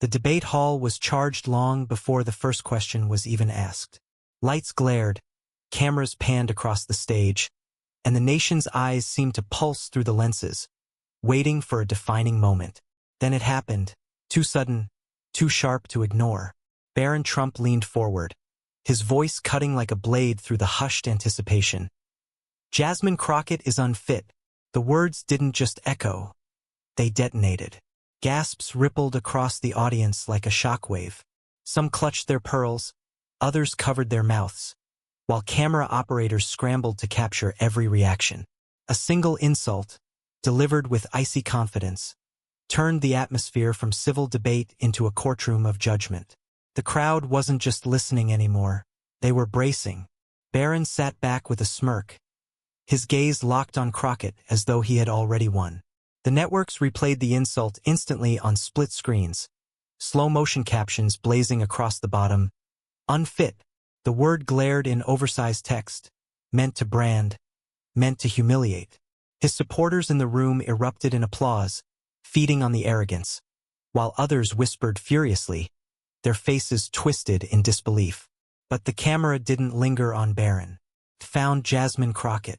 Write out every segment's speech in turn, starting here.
The debate hall was charged long before the first question was even asked. Lights glared, cameras panned across the stage, and the nation's eyes seemed to pulse through the lenses, waiting for a defining moment. Then it happened, too sudden, too sharp to ignore. Barron Trump leaned forward, his voice cutting like a blade through the hushed anticipation. Jasmine Crockett is unfit. The words didn't just echo. They detonated. Gasps rippled across the audience like a shockwave. Some clutched their pearls, others covered their mouths, while camera operators scrambled to capture every reaction. A single insult, delivered with icy confidence, turned the atmosphere from civil debate into a courtroom of judgment. The crowd wasn't just listening anymore. They were bracing. Barron sat back with a smirk, his gaze locked on Crockett as though he had already won. The networks replayed the insult instantly on split screens, slow-motion captions blazing across the bottom. Unfit. The word glared in oversized text, meant to brand, meant to humiliate. His supporters in the room erupted in applause, feeding on the arrogance, while others whispered furiously, their faces twisted in disbelief. But the camera didn't linger on Barron. It found Jasmine Crockett.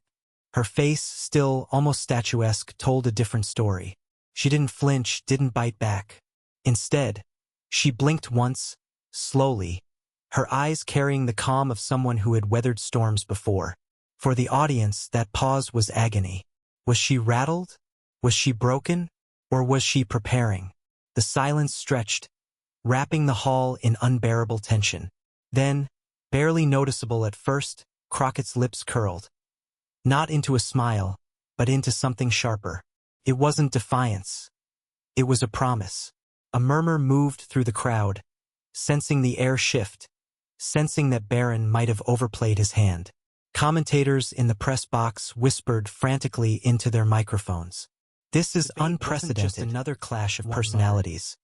Her face, still almost statuesque, told a different story. She didn't flinch, didn't bite back. Instead, she blinked once, slowly, her eyes carrying the calm of someone who had weathered storms before. For the audience, that pause was agony. Was she rattled? Was she broken? Or was she preparing? The silence stretched, wrapping the hall in unbearable tension. Then, barely noticeable at first, Crockett's lips curled. Not into a smile, but into something sharper. It wasn't defiance. It was a promise. A murmur moved through the crowd, sensing the air shift, sensing that Barron might have overplayed his hand. Commentators in the press box whispered frantically into their microphones. This is unprecedented. Just another clash of personalities.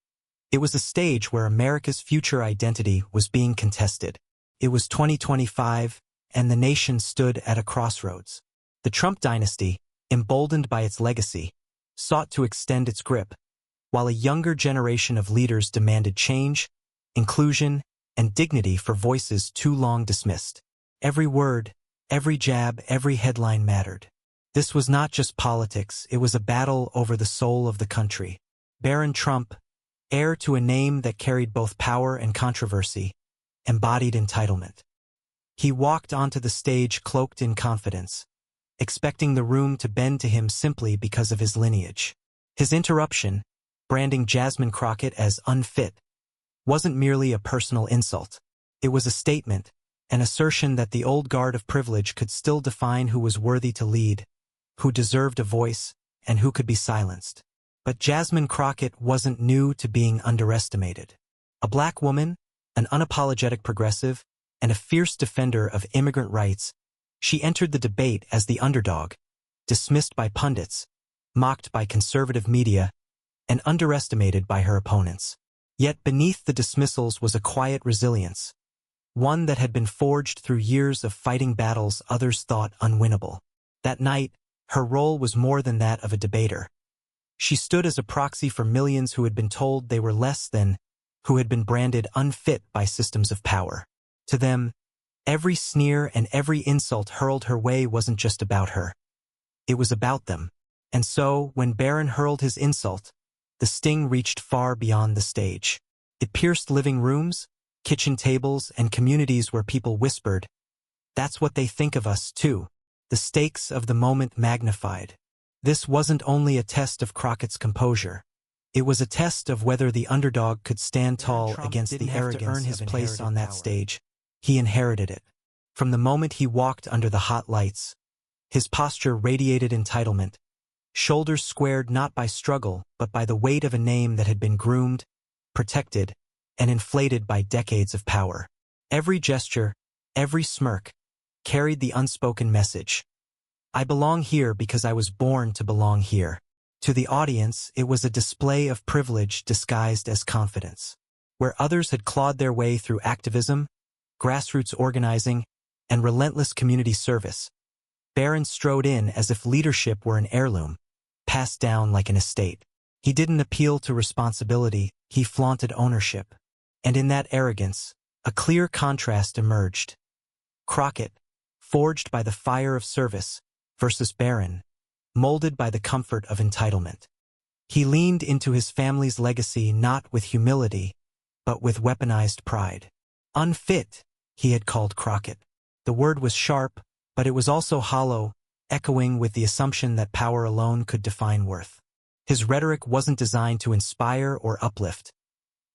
It was a stage where America's future identity was being contested. It was 2025, and the nation stood at a crossroads. The Trump dynasty, emboldened by its legacy, sought to extend its grip, while a younger generation of leaders demanded change, inclusion, and dignity for voices too long dismissed. Every word, every jab, every headline mattered. This was not just politics, it was a battle over the soul of the country. Barron Trump, heir to a name that carried both power and controversy, embodied entitlement. He walked onto the stage cloaked in confidence, expecting the room to bend to him simply because of his lineage. His interruption, branding Jasmine Crockett as unfit, wasn't merely a personal insult. It was a statement, an assertion that the old guard of privilege could still define who was worthy to lead, who deserved a voice, and who could be silenced. But Jasmine Crockett wasn't new to being underestimated. A black woman, an unapologetic progressive, and a fierce defender of immigrant rights, she entered the debate as the underdog, dismissed by pundits, mocked by conservative media, and underestimated by her opponents. Yet beneath the dismissals was a quiet resilience, one that had been forged through years of fighting battles others thought unwinnable. That night, her role was more than that of a debater. She stood as a proxy for millions who had been told they were less than, who had been branded unfit by systems of power. To them, every sneer and every insult hurled her way wasn't just about her. It was about them. And so, when Barron hurled his insult, the sting reached far beyond the stage. It pierced living rooms, kitchen tables, and communities where people whispered, "That's what they think of us, too." The stakes of the moment magnified. This wasn't only a test of Crockett's composure. It was a test of whether the underdog could stand tall against the arrogance to earn his place on that stage. He inherited it. From the moment he walked under the hot lights, his posture radiated entitlement, shoulders squared not by struggle but by the weight of a name that had been groomed, protected, and inflated by decades of power. Every gesture, every smirk, carried the unspoken message. I belong here because I was born to belong here. To the audience, it was a display of privilege disguised as confidence. Where others had clawed their way through activism, grassroots organizing, and relentless community service, Barron strode in as if leadership were an heirloom, passed down like an estate. He didn't appeal to responsibility, he flaunted ownership. And in that arrogance, a clear contrast emerged. Crockett, forged by the fire of service, versus Barron, molded by the comfort of entitlement. He leaned into his family's legacy not with humility, but with weaponized pride. Unfit, he had called Crockett. The word was sharp, but it was also hollow, echoing with the assumption that power alone could define worth. His rhetoric wasn't designed to inspire or uplift.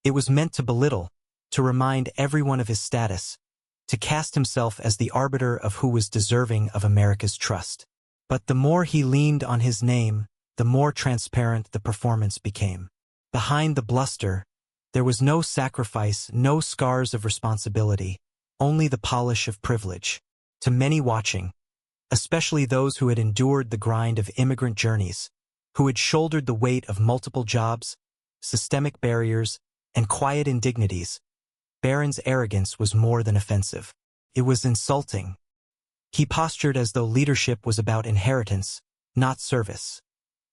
It was meant to belittle, to remind everyone of his status, to cast himself as the arbiter of who was deserving of America's trust. But the more he leaned on his name, the more transparent the performance became. Behind the bluster, there was no sacrifice, no scars of responsibility, only the polish of privilege. To many watching, especially those who had endured the grind of immigrant journeys, who had shouldered the weight of multiple jobs, systemic barriers, and quiet indignities, Barron's arrogance was more than offensive. It was insulting. He postured as though leadership was about inheritance, not service.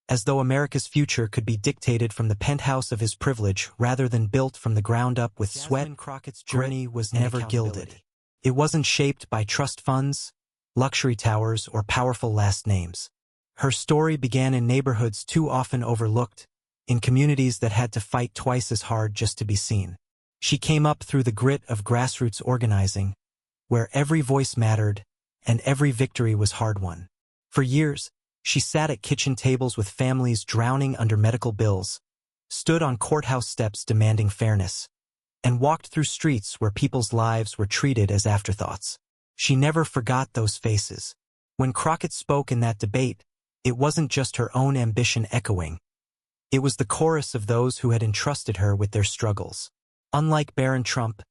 As though America's future could be dictated from the penthouse of his privilege rather than built from the ground up with sweat. Jasmine Crockett's journey was never gilded. It wasn't shaped by trust funds, luxury towers, or powerful last names. Her story began in neighborhoods too often overlooked, in communities that had to fight twice as hard just to be seen. She came up through the grit of grassroots organizing, where every voice mattered and every victory was hard-won. For years, she sat at kitchen tables with families drowning under medical bills, stood on courthouse steps demanding fairness, and walked through streets where people's lives were treated as afterthoughts. She never forgot those faces. When Crockett spoke in that debate, it wasn't just her own ambition echoing. It was the chorus of those who had entrusted her with their struggles. Unlike Barron Trump,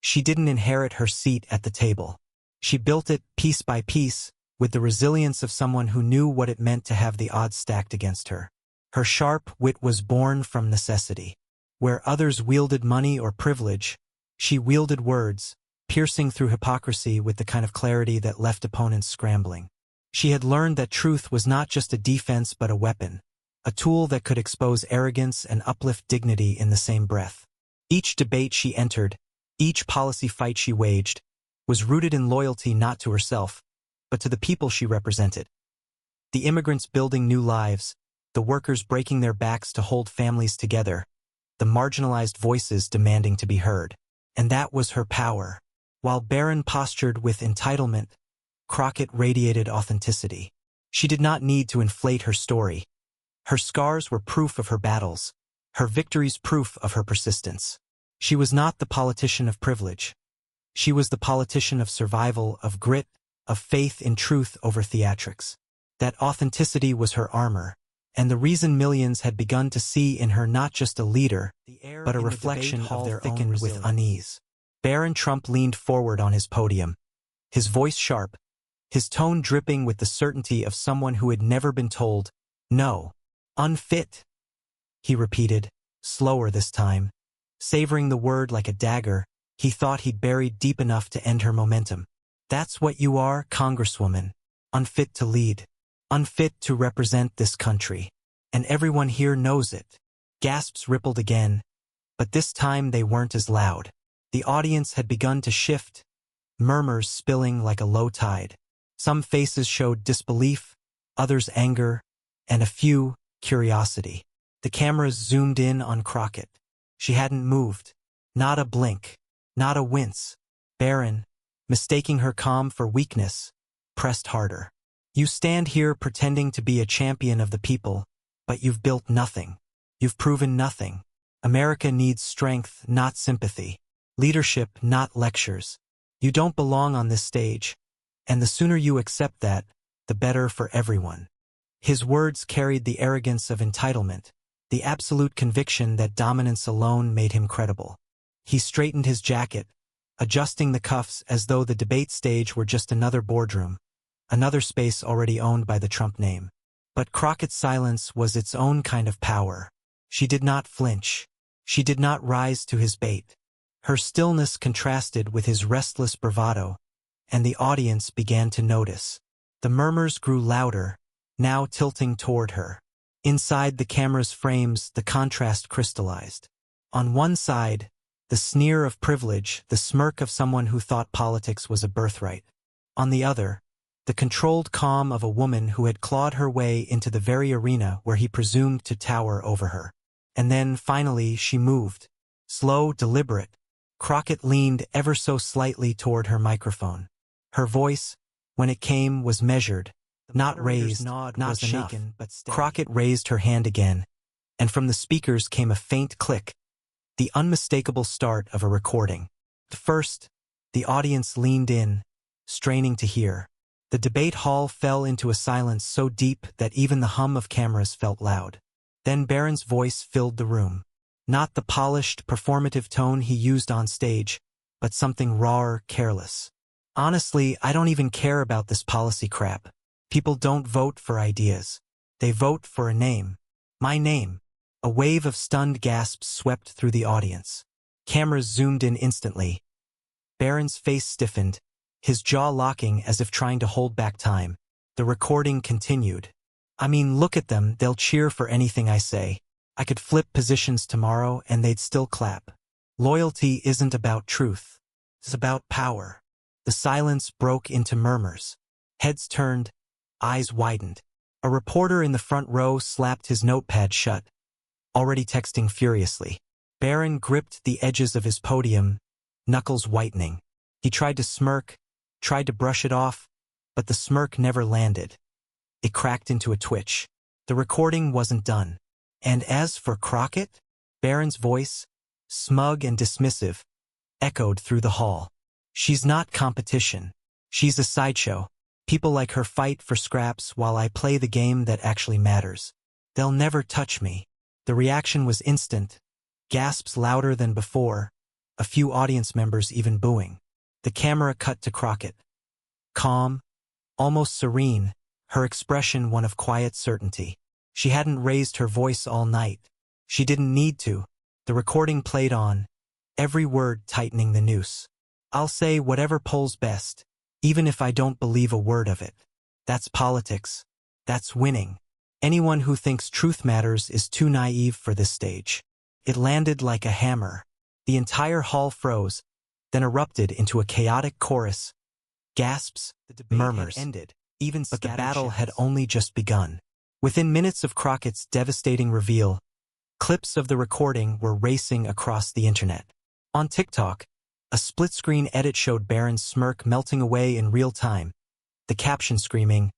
she didn't inherit her seat at the table. She built it piece by piece, with the resilience of someone who knew what it meant to have the odds stacked against her. Her sharp wit was born from necessity. Where others wielded money or privilege, she wielded words, piercing through hypocrisy with the kind of clarity that left opponents scrambling. She had learned that truth was not just a defense but a weapon, a tool that could expose arrogance and uplift dignity in the same breath. Each debate she entered, each policy fight she waged, was rooted in loyalty not to herself, but to the people she represented. The immigrants building new lives, the workers breaking their backs to hold families together, the marginalized voices demanding to be heard. And that was her power. While Barron postured with entitlement, Crockett radiated authenticity. She did not need to inflate her story. Her scars were proof of her battles, her victories proof of her persistence. She was not the politician of privilege. She was the politician of survival, of grit, of faith in truth over theatrics. That authenticity was her armor, and the reason millions had begun to see in her not just a leader, but a reflection of their own with unease. Barron Trump leaned forward on his podium, his voice sharp, his tone dripping with the certainty of someone who had never been told, "No, unfit," he repeated, slower this time. Savoring the word like a dagger, he thought he'd buried deep enough to end her momentum. That's what you are, Congresswoman. Unfit to lead. Unfit to represent this country. And everyone here knows it. Gasps rippled again, but this time they weren't as loud. The audience had begun to shift, murmurs spilling like a low tide. Some faces showed disbelief, others anger, and a few, curiosity. The cameras zoomed in on Crockett. She hadn't moved. Not a blink. Not a wince. Barron, mistaking her calm for weakness, pressed harder. You stand here pretending to be a champion of the people, but you've built nothing. You've proven nothing. America needs strength, not sympathy. Leadership, not lectures. You don't belong on this stage, and the sooner you accept that, the better for everyone. His words carried the arrogance of entitlement, the absolute conviction that dominance alone made him credible. He straightened his jacket, adjusting the cuffs as though the debate stage were just another boardroom, another space already owned by the Trump name. But Crockett's silence was its own kind of power. She did not flinch. She did not rise to his bait. Her stillness contrasted with his restless bravado, and the audience began to notice. The murmurs grew louder, now tilting toward her. Inside the camera's frames, the contrast crystallized. On one side, the sneer of privilege, the smirk of someone who thought politics was a birthright. On the other, the controlled calm of a woman who had clawed her way into the very arena where he presumed to tower over her. And then, finally, she moved. Slow, deliberate. Crockett leaned ever so slightly toward her microphone. Her voice, when it came, was measured, not raised, not shaken, but steady. Crockett raised her hand again, and from the speakers came a faint click, the unmistakable start of a recording. At first, the audience leaned in, straining to hear. The debate hall fell into a silence so deep that even the hum of cameras felt loud. Then Barron's voice filled the room. Not the polished, performative tone he used on stage, but something raw, careless. Honestly, I don't even care about this policy crap. People don't vote for ideas. They vote for a name. My name. A wave of stunned gasps swept through the audience. Cameras zoomed in instantly. Barron's face stiffened, his jaw locking as if trying to hold back time. The recording continued. I mean, look at them, they'll cheer for anything I say. I could flip positions tomorrow and they'd still clap. Loyalty isn't about truth. It's about power. The silence broke into murmurs. Heads turned, eyes widened. A reporter in the front row slapped his notepad shut, already texting furiously. Barron gripped the edges of his podium, knuckles whitening. He tried to smirk, tried to brush it off, but the smirk never landed. It cracked into a twitch. The recording wasn't done. And as for Crockett, Barron's voice, smug and dismissive, echoed through the hall. She's not competition. She's a sideshow. People like her fight for scraps while I play the game that actually matters. They'll never touch me. The reaction was instant. Gasps louder than before, a few audience members even booing. The camera cut to Crockett. Calm, almost serene, her expression one of quiet certainty. She hadn't raised her voice all night. She didn't need to. The recording played on, every word tightening the noose. I'll say whatever polls best, even if I don't believe a word of it. That's politics. That's winning. Anyone who thinks truth matters is too naive for this stage. It landed like a hammer. The entire hall froze, then erupted into a chaotic chorus. Gasps, murmurs, ended. But the battle had only just begun. Within minutes of Crockett's devastating reveal, clips of the recording were racing across the internet. On TikTok, a split-screen edit showed Barron's smirk melting away in real time, the caption screaming,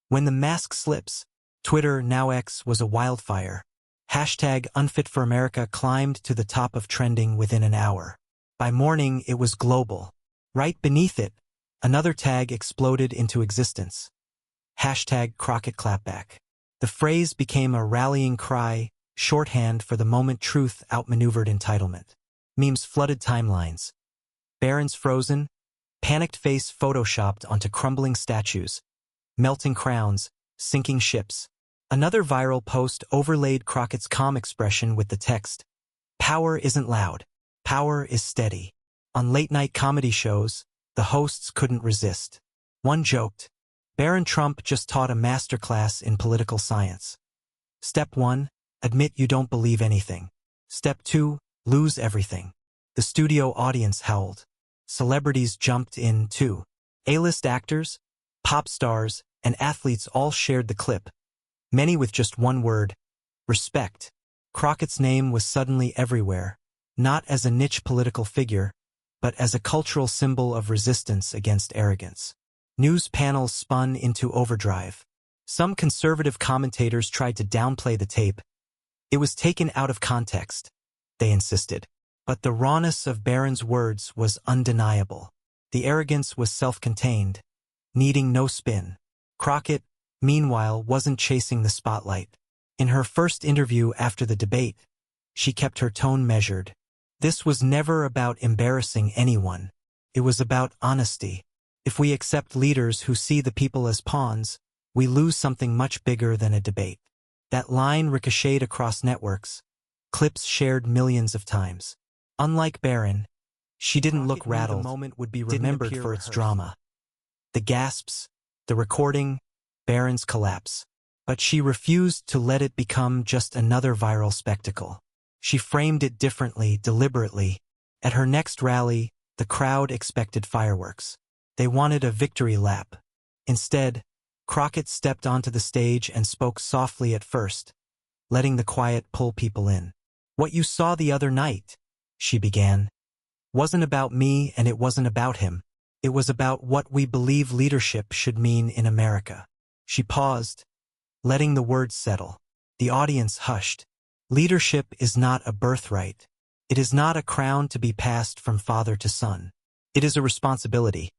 "When the mask slips." Twitter, now X, was a wildfire. Hashtag Unfit for America climbed to the top of trending within an hour. By morning, it was global. Right beneath it, another tag exploded into existence. Hashtag Crockett Clapback. The phrase became a rallying cry, shorthand for the moment truth outmaneuvered entitlement. Memes flooded timelines. Barron's frozen, panicked face photoshopped onto crumbling statues, melting crowns, sinking ships. Another viral post overlaid Crockett's calm expression with the text, "Power isn't loud. Power is steady." On late-night comedy shows, the hosts couldn't resist. One joked, "Barron Trump just taught a masterclass in political science. Step 1, admit you don't believe anything. Step 2, lose everything." The studio audience howled. Celebrities jumped in, too. A-list actors, pop stars, and athletes all shared the clip, many with just one word, respect. Crockett's name was suddenly everywhere, not as a niche political figure, but as a cultural symbol of resistance against arrogance. News panels spun into overdrive. Some conservative commentators tried to downplay the tape. It was taken out of context, they insisted. But the rawness of Barron's words was undeniable. The arrogance was self-contained, needing no spin. Crockett, meanwhile, wasn't chasing the spotlight. In her first interview after the debate, she kept her tone measured. This was never about embarrassing anyone. It was about honesty. If we accept leaders who see the people as pawns, we lose something much bigger than a debate. That line ricocheted across networks, clips shared millions of times. Unlike Barron, she didn't look rattled. The moment would be remembered for its drama. The gasps, the recording, Barron's collapse. But she refused to let it become just another viral spectacle. She framed it differently, deliberately. At her next rally, the crowd expected fireworks. They wanted a victory lap. Instead, Crockett stepped onto the stage and spoke softly at first, letting the quiet pull people in. "What you saw the other night," she began, "wasn't about me and it wasn't about him. It was about what we believe leadership should mean in America." She paused, letting the words settle. The audience hushed. Leadership is not a birthright. It is not a crown to be passed from father to son. It is a responsibility,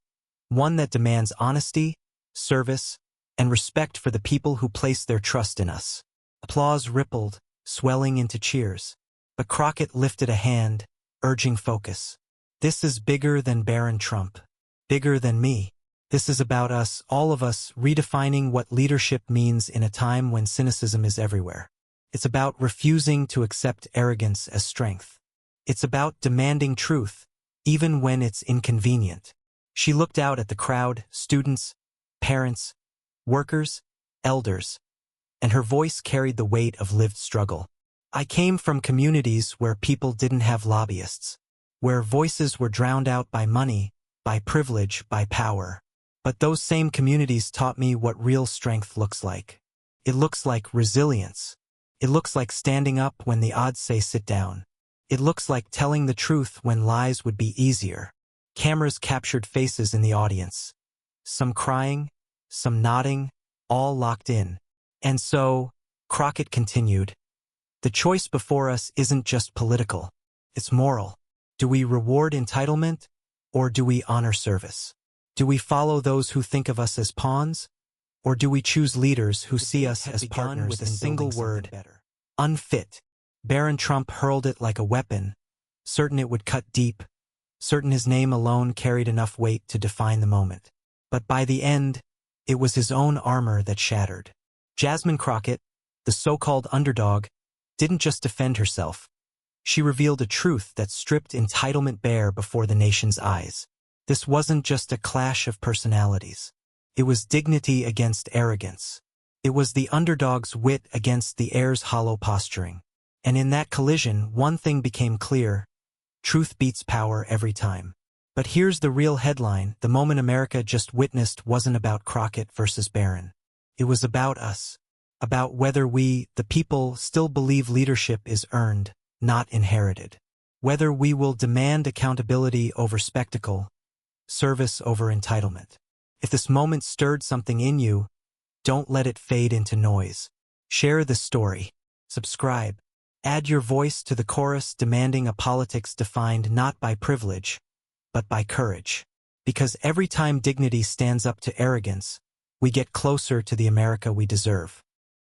one that demands honesty, service, and respect for the people who place their trust in us. Applause rippled, swelling into cheers. But Crockett lifted a hand, urging focus. "This is bigger than Barron Trump. Bigger than me. This is about us, all of us, redefining what leadership means in a time when cynicism is everywhere. It's about refusing to accept arrogance as strength. It's about demanding truth, even when it's inconvenient." She looked out at the crowd, students, parents, workers, elders, and her voice carried the weight of lived struggle. "I came from communities where people didn't have lobbyists, where voices were drowned out by money, by privilege, by power. But those same communities taught me what real strength looks like. It looks like resilience. It looks like standing up when the odds say sit down. It looks like telling the truth when lies would be easier." Cameras captured faces in the audience. Some crying, some nodding, all locked in. "And so," Crockett continued, "the choice before us isn't just political. It's moral. Do we reward entitlement, or do we honor service? Do we follow those who think of us as pawns, or do we choose leaders who see us as partners with a single word? Unfit." Barron Trump hurled it like a weapon, certain it would cut deep, certain his name alone carried enough weight to define the moment. But by the end, it was his own armor that shattered. Jasmine Crockett, the so-called underdog, didn't just defend herself. She revealed a truth that stripped entitlement bare before the nation's eyes. This wasn't just a clash of personalities. It was dignity against arrogance. It was the underdog's wit against the heir's hollow posturing. And in that collision, one thing became clear: truth beats power every time. But here's the real headline: the moment America just witnessed wasn't about Crockett versus Barron. It was about us. About whether we, the people, still believe leadership is earned, not inherited. Whether we will demand accountability over spectacle, service over entitlement. If this moment stirred something in you, don't let it fade into noise. Share this story. Subscribe. Add your voice to the chorus demanding a politics defined not by privilege, but by courage. Because every time dignity stands up to arrogance, we get closer to the America we deserve.